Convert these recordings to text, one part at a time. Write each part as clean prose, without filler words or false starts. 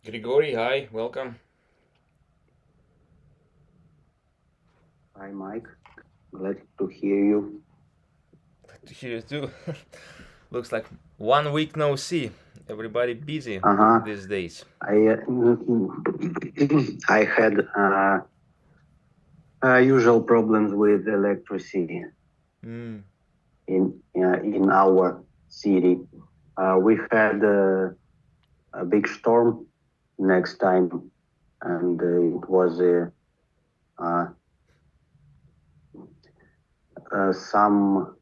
Grigori, hi, welcome. Hi, Mike. Glad to hear you. Glad to hear you too. Looks like 1 week no see. Everybody busy Uh-huh. these days. I had usual problems with electricity Mm. in our city. We had a big storm next time, and it was uh, some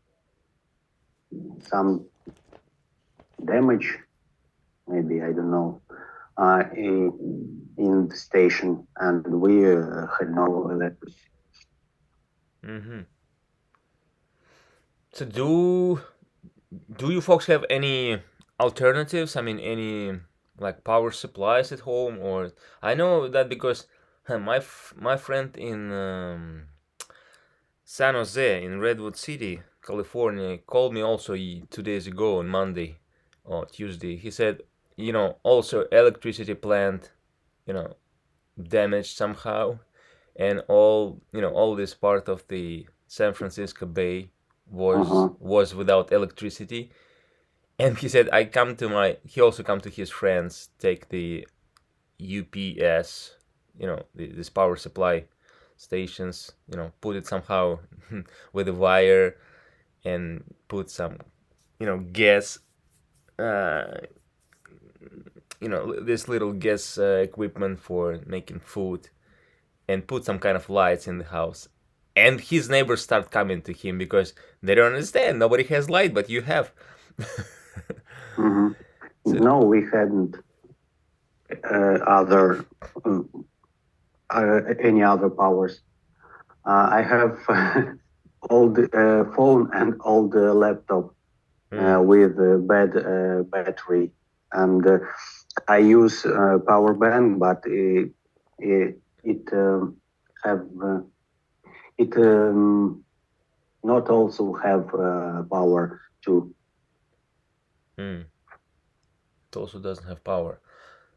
damage, maybe I don't know, in the station, and we had no electricity. Hmm. So do you folks have any alternatives? I mean, any like power supplies at home, or I know that because my friend in San Jose in Redwood City, California, called me also 2 days ago on Monday or Tuesday. He said, also electricity plant, you know, damaged somehow, and all this part of the San Francisco Bay was Uh-huh. was without electricity. And he said, he also come to his friends take the UPS, this power supply stations, put it somehow with a wire and put some, gas, uh, this little gas equipment for making food, and put some kind of lights in the house. And his neighbors start coming to him because they don't understand. Nobody has light, but you have. Hmm. So, No, we hadn't other uh, any other powers. I have old phone and old laptop mm, with a bad battery, and I use power bank, but it have it not also have power too. mm, it also doesn't have power.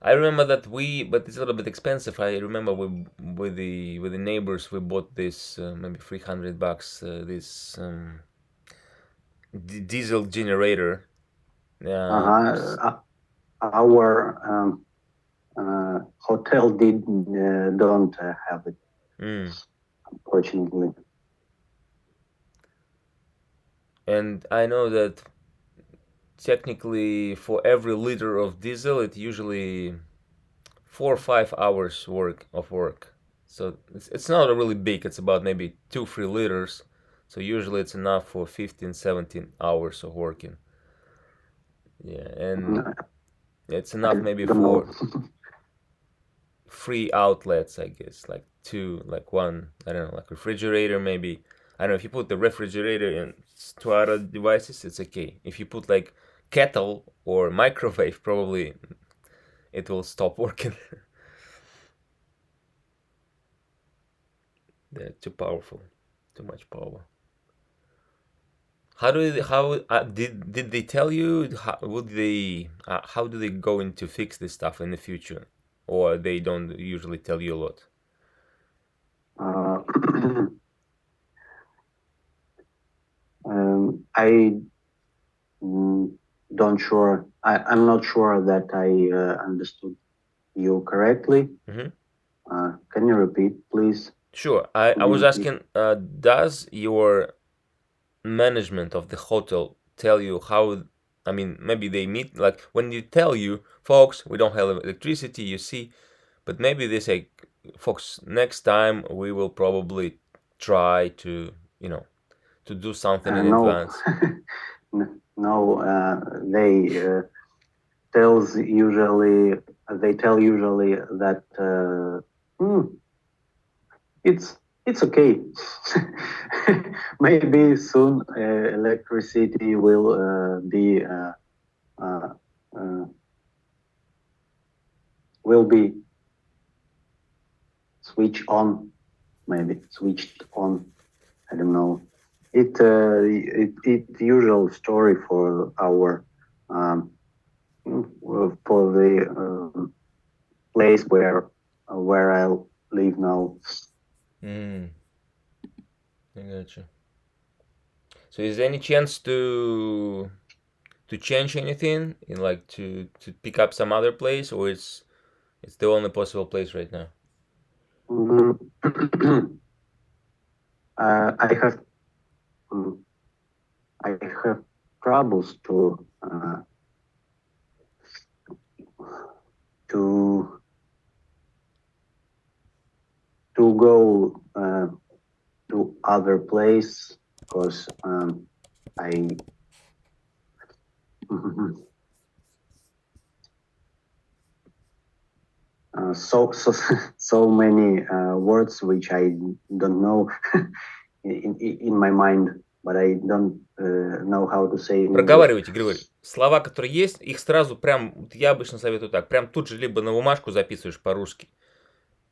I remember that but it's a little bit expensive. I remember with the neighbors we bought this maybe $300 this diesel generator. Uh-huh. Our hotel did don't have it, Mm. fortunately. And I know that technically for every liter of diesel, it usually 4 or 5 hours work. So it's not really big. It's about maybe 2 3 liters. So usually it's enough for 15 17 hours of working. Yeah, and Mm, it's I enough maybe don't know. for three outlets, I guess, like two, like one, I don't know, like refrigerator maybe. I don't know, if you put the refrigerator in two other devices, it's okay. If you put like kettle or microwave, probably it will stop working. They're too powerful, too much power. How did they tell you how do they going to fix this stuff in the future, or they don't usually tell you a lot? Uh, I mm, don't sure. I'm not sure that I understood you correctly. Hmm. Can you repeat, please? Sure. I Could you was repeat? asking, does your management of the hotel tell you how? I mean, maybe they meet, like when you tell you, folks, we don't have electricity, you see, but maybe they say, folks, next time we will probably try to, to do something in No, advance. no. They tell usually that it's okay. Maybe soon electricity uh, uh, will be switched on. Maybe switched on. I don't know. It usual story for our um, for the place where I live now. I gotcha. So is there any chance to change anything in like to pick up some other place, or it's the only possible place right now? Mm, I have mm, I have troubles to go to other place because I so many words which I don't know in my mind, but I don't know how to say in English. Проговаривайте, Григорий. Слова, которые есть, их сразу прям, вот я обычно советую так, прям тут же либо на бумажку записываешь по-русски,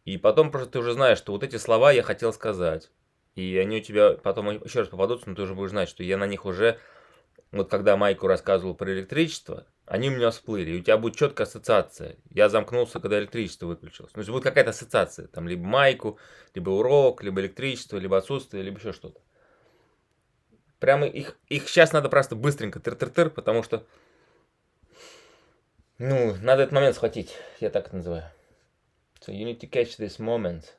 и потом просто ты уже знаешь, что вот эти слова я хотел сказать. И они у тебя потом еще раз попадутся, но ты уже будешь знать, что я на них уже, вот когда Майку рассказывал про электричество, они у меня всплыли, и у тебя будет четкая ассоциация. Я замкнулся, когда электричество выключилось. То есть будет какая-то ассоциация, там либо Майку, либо урок, либо электричество, либо отсутствие, либо еще что-то. Прямо их сейчас надо просто быстренько тыр-тыр-тыр, потому что, ну, надо этот момент схватить, я так это называю. So you need to catch this moment.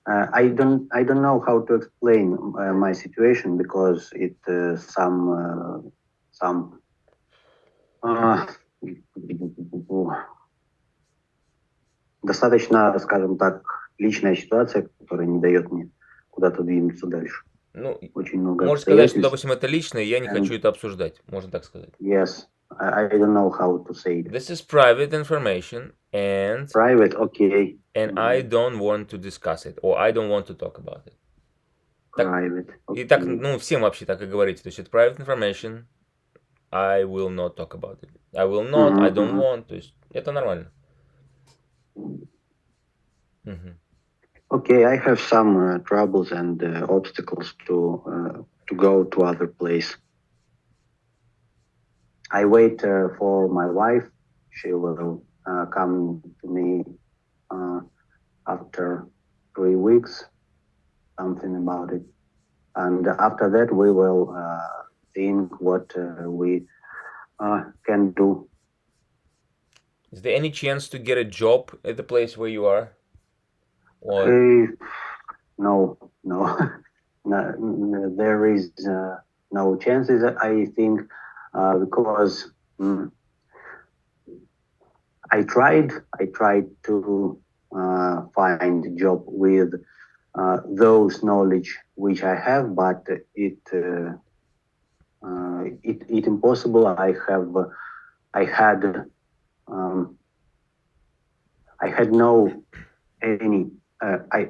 I don't know how to explain my situation because it some uh, достаточно, скажем так, личная ситуация, которая не дает мне куда-то двинуться дальше. Ну, Очень много можно сказать, что, обстоятельств. допустим, это личное, и я не хочу это обсуждать. Можно так сказать. Yes, I don't know how to say it. This is private information, and Private, okay. and I don't want to discuss it, or I don't want to talk about it. Private, okay. И так, ну, всем вообще так и говорите. То есть это private information, I will not talk about it. I will not, I don't want. То есть это нормально. Okay, I have some troubles and obstacles to go to other place. I wait for my wife. She will come to me after 3 weeks, something about it. And after that, we will think what we can do. Is there any chance to get a job at the place where you are? Or no, no, there is no chances. I think because I tried to find a job with those knowledge which I have, but it impossible. I had no any I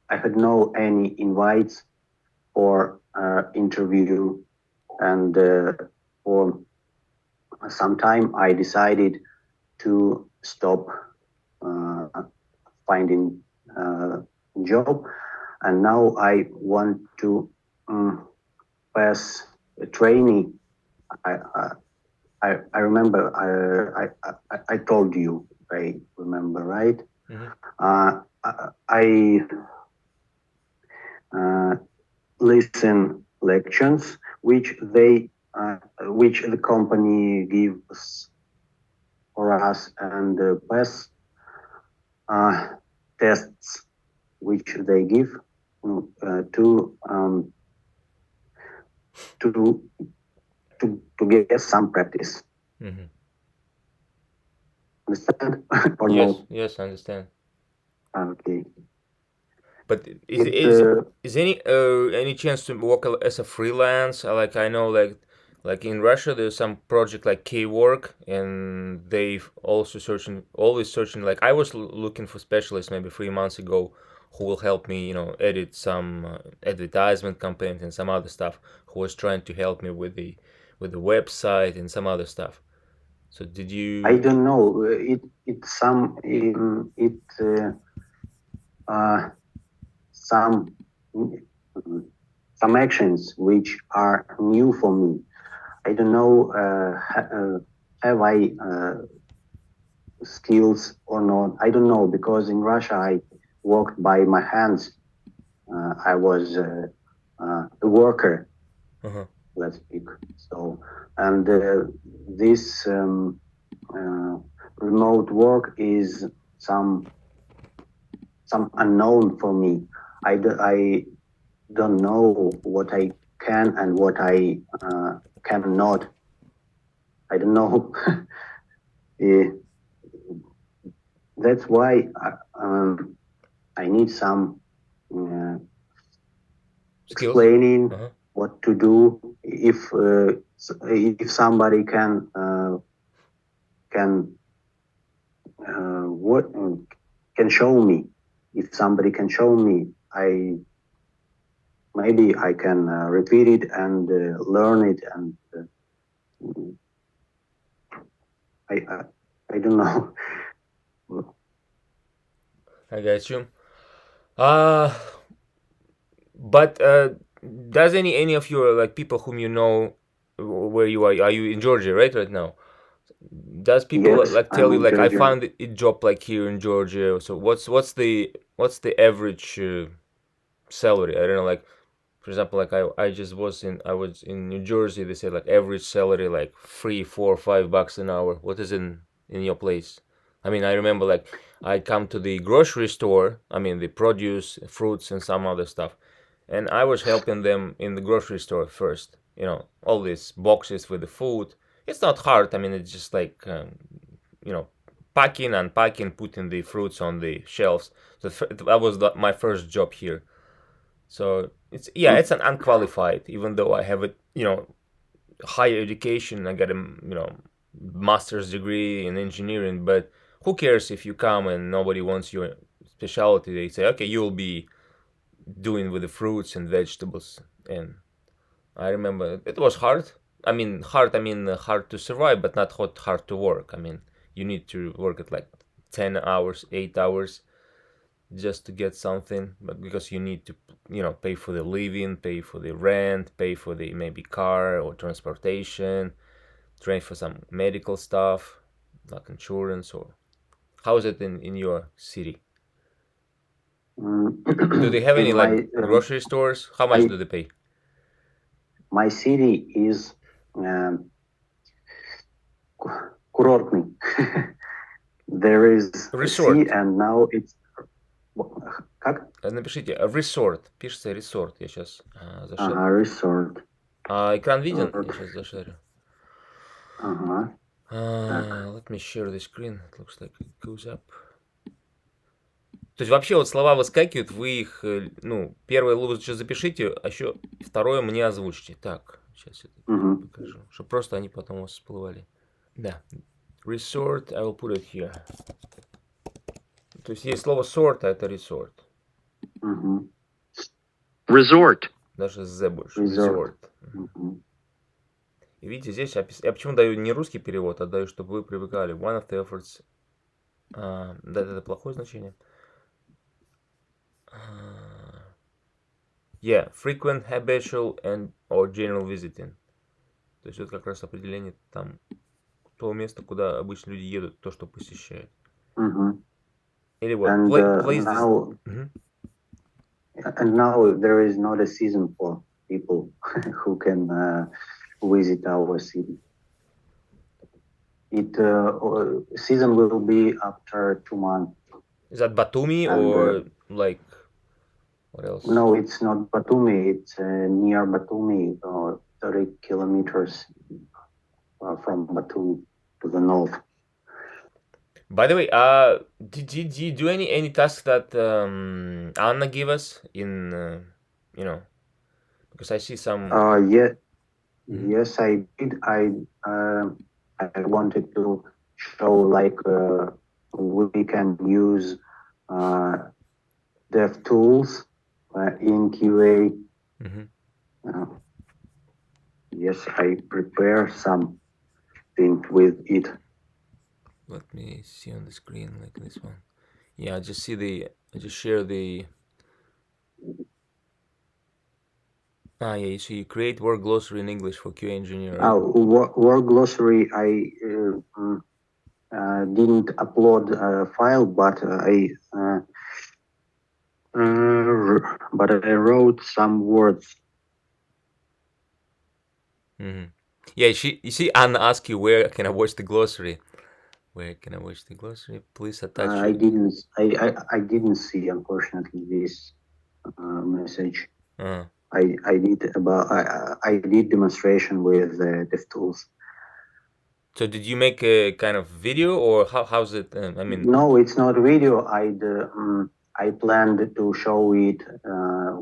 had no any invites for interview, and for some time I decided to stop finding job, and now I want to pass a training. I remember I told you, I remember, right? I listen lectures which the company gives for us, and pass tests which they give to get some practice. Understand or yes, no? yes, I understand. Okay. But is any chance to work as a freelance? Like I know, like in Russia, there's some project like K-Work, and they've also always searching. Like I was looking for specialists maybe 3 months ago, who will help me, edit some advertisement campaigns and some other stuff. Who was trying to help me with the website and some other stuff. So did you? I don't know. Some actions which are new for me. I don't know. Have I skills or not. I don't know, because in Russia I worked by my hands. I was a worker, Uh-huh. let's speak. So, and this uh, remote work is some some unknown for me. I don't know what I can and what I cannot. I don't know. Eh, that's why I need some uh, Skills. explaining Uh-huh. what to do. If somebody can what can show me, if somebody can show me, I maybe I can repeat it and learn it, and I, I I don't know. I got you. Uh but does any of your like people whom you know where you are you in Georgia right now? Does people Yes, like tell I'm you in like I Georgia. found a job like here in Georgia? So what's the average salary? I don't know, like for example, like I was in New Jersey. They said like average salary like 3, 4, 5 bucks an hour. What is in your place? I mean, I remember like I come to the grocery store. I mean, the produce, fruits, and some other stuff, and I was helping them in the grocery store first. All these boxes with the food. It's not hard. I mean, it's just like packing, unpacking, putting the fruits on the shelves. So that was my first job here. So it's an unqualified, even though I have higher education. I got a master's degree in engineering, but who cares if you come and nobody wants your specialty? They say, okay, you'll be doing with the fruits and vegetables. And I remember it was hard. I mean, hard. I mean, hard to survive, but not hard to work. I mean, you need to work at like 10 hours, 8 hours just to get something, but because you need to pay for the living, pay for the rent, pay for the maybe car or transportation, train for some medical stuff like insurance. Or how is it in your city? Do they have In any like my grocery stores? How much my do they pay? my city is um, курортный. There is a sea, Resort. and now it's как? Напишите resort. Пишется resort. Я сейчас зашарю. Resort. Экран виден? Я Resort. сейчас зашарю. Ага. Так. Let me share the screen. It looks like it goes up. То есть вообще вот слова выскакивают, вы их, первое лучше запишите, а еще второе мне озвучьте. Так, сейчас я покажу, чтобы просто они потом у вас всплывали. Да. Resort, I will put it here. То есть есть слово sort, а это resort. Resort. Даже Z больше. Resort. И видите, здесь я почему даю не русский перевод, а даю, чтобы вы привыкали. One of the efforts. Да, это плохое значение. Yeah, frequent, habitual and or general visiting. То есть это как раз определение там того места, куда обычно люди едут, то, что посещают. Или вот, And places. and now there is not a season for people who can visit our city. Season will be after 2 months. Is that Batumi or like what else? No, it's not Batumi. It's near Batumi, 30 kilometers from Batumi to the north. By the way, did you do any tasks that Anna gave us in because I see some. Yeah, yes, I did. I wanted to show like we can use dev tools in QA. Yes, I prepare something with it. Let me see on the screen like this one. Yeah, I just share the. Yeah, so you create word glossary in English for QA engineer. Right? Word glossary, didn't upload a file, but I wrote some words. Mm-hmm. Yeah, you see, Anna asked you, where can I watch the glossary? Where can I watch the glossary? Please attach I it. didn't. I didn't see, unfortunately, this message. Uh, I did demonstration with DevTools. so did you make a kind of video, or how's it? I mean, No, it's not video. I planned to show it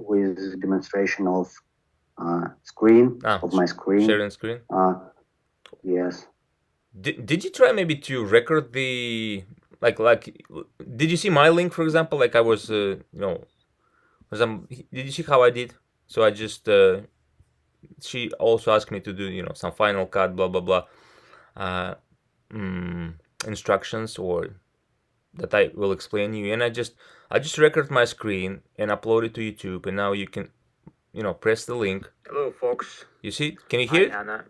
with demonstration of screen of my screen. sharing screen. Yes. Did you try maybe to record the like? Did you see my link, for example? Like I was, did you see how I did? So I just she also asked me to do some Final Cut, blah blah blah, uh, instructions, or that I will explain you, and I just record my screen and upload it to YouTube, and now you can press the link. Hello, folks. You see? Can you hear it? Anna.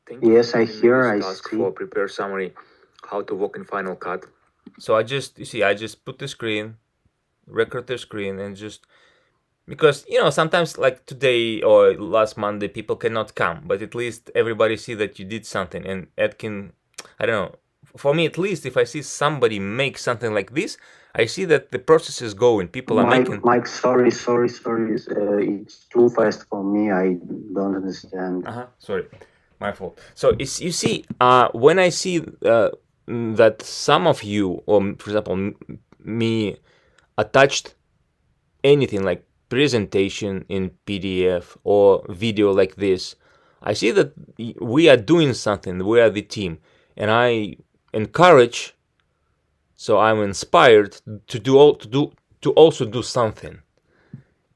Thank you Yes, for I giving me hear. I this task see. for prepare summary, how to work in Final Cut. So I just put the screen, record the screen, and just because sometimes like today or last Monday people cannot come, but at least everybody see that you did something, and that can, I don't know. For me, at least, if I see somebody make something like this, I see that the process is going. People are making. Mike, sorry. It's too fast for me. I don't understand. Sorry, my fault. So it's, you see, when I see that some of you, or for example, me, attached anything like presentation in PDF or video like this, I see that we are doing something. We are the team, and I encourage. So I'm inspired to also do something.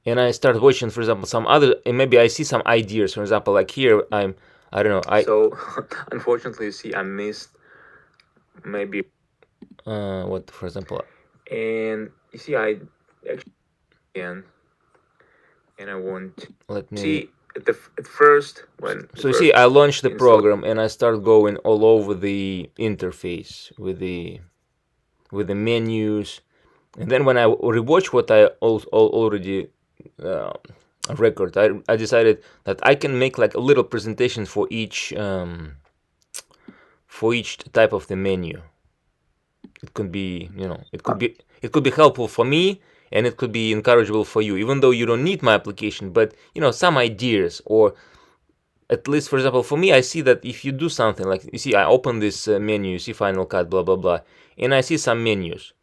And I start watching, for example, some other, and maybe I see some ideas. For example, like here, I don't know. So unfortunately, you see, I missed maybe what, for example, and you see, I actually can, and I want, let me see at first when. So you see, I launched the program and I start going all over the interface with the menus, and then when I rewatch what I already uh, record, I decided that I can make like a little presentation for each type of the menu. It could be, it could be helpful for me, and it could be encourageable for you, even though you don't need my application. But some ideas, or at least, for example, for me, I see that if you do something like, you see, I open this menu, you see Final Cut, blah blah blah, and I see some menus.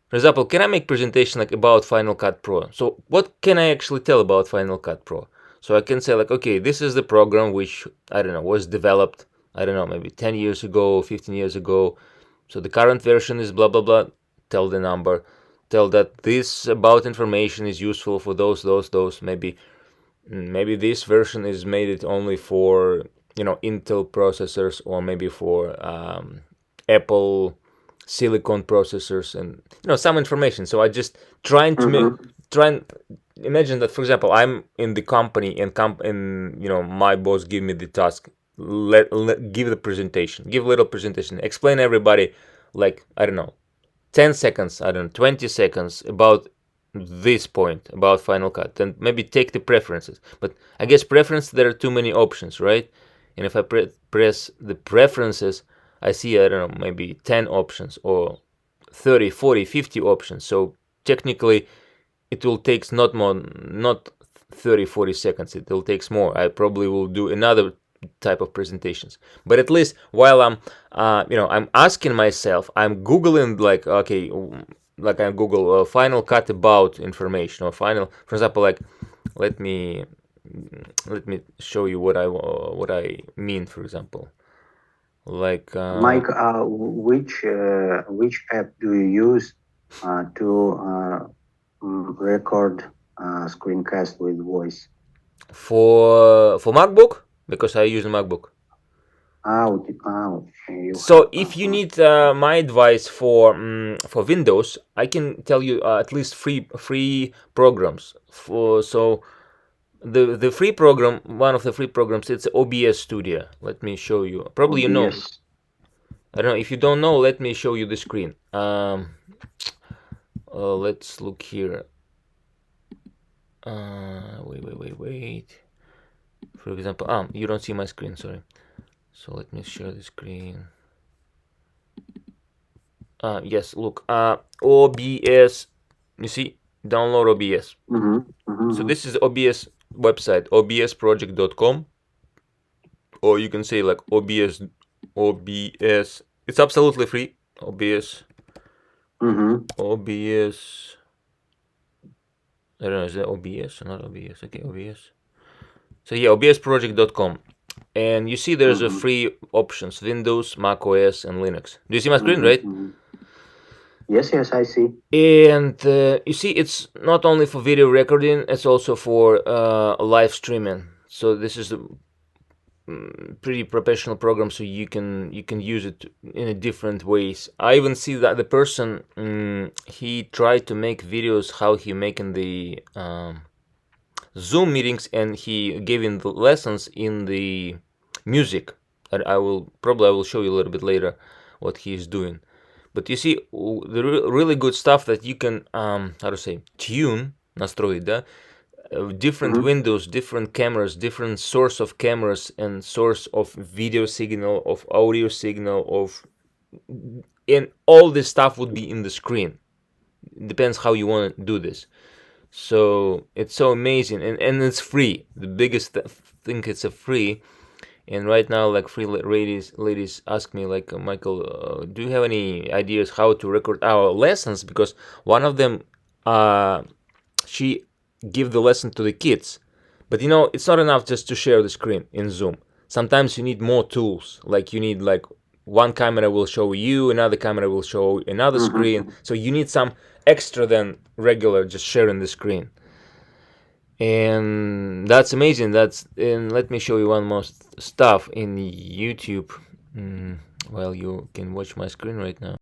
For example, can I make presentation like about Final Cut Pro? So what can I actually tell about Final Cut Pro? So I can say like, okay, this is the program which, I don't know, was developed, I don't know, maybe 10 years ago, 15 years ago. So the current version is blah blah blah. Tell the number. Tell that this about information is useful for those. Maybe this version is made it only for Intel processors, or maybe for Apple Silicon processors, and some information. So I just trying to make try and imagine that, for example, I'm in the company, and my boss give me the task. Give the presentation, give little presentation, explain everybody, like, I don't know, 10 seconds, I don't know, 20 seconds about this point about Final Cut, and maybe take the preferences. But I guess preference, there are too many options, right? And if I press the preferences, I see, I don't know, maybe 10 options, or 30, 40, 50 options. So technically it will take not 30, 40 seconds. It will take more. I probably will do another type of presentations. But at least while I'm asking myself, I'm Googling, like, okay, like I Google Final Cut about information, or final, for example, like, let me show you what I mean. For example, like Mike, which app do you use to record screencast with voice? for MacBook, because I use a MacBook. So if you need my advice for Windows, I can tell you at least free programs. So the free program, one of the free programs, it's OBS Studio. Let me show you. Probably you know. OBS. I don't know. If you don't know, let me show you the screen. Let's look here. Wait. For example, you don't see my screen, sorry. So let me share the screen. Yes, look, OBS, you see, download OBS. So this is OBS website, obsproject.com, or you can say like OBS. It's absolutely free. OBS. OBS. I don't know, is that OBS or not OBS? Okay, OBS. So yeah, obsproject.com. And you see there's a free options, Windows, Mac OS, and Linux. Do you see my screen, right? Yes, I see. And you see, it's not only for video recording, it's also for live streaming. So this is a pretty professional program, so you can use it in a different ways. I even see that the person he tried to make videos how he making the Zoom meetings, and he giving the lessons in the music. I will show you a little bit later what he's doing. But you see, the really good stuff that you can how to say, tune, настроить, да, different windows, different cameras, different source of cameras and source of video signal, of audio signal, and all this stuff would be in the screen. It depends how you want to do this. So it's so amazing, and it's free. The biggest thing, it's a free. And right now, like, free ladies ask me, like, Michael, do you have any ideas how to record our lessons? Because one of them, she give the lesson to the kids, but it's not enough just to share the screen in Zoom. Sometimes you need more tools. Like, you need, like, one camera will show you, another camera will show another screen. So you need some extra than regular just sharing the screen. And that's amazing. And let me show you one more stuff in YouTube. Well, you can watch my screen right now.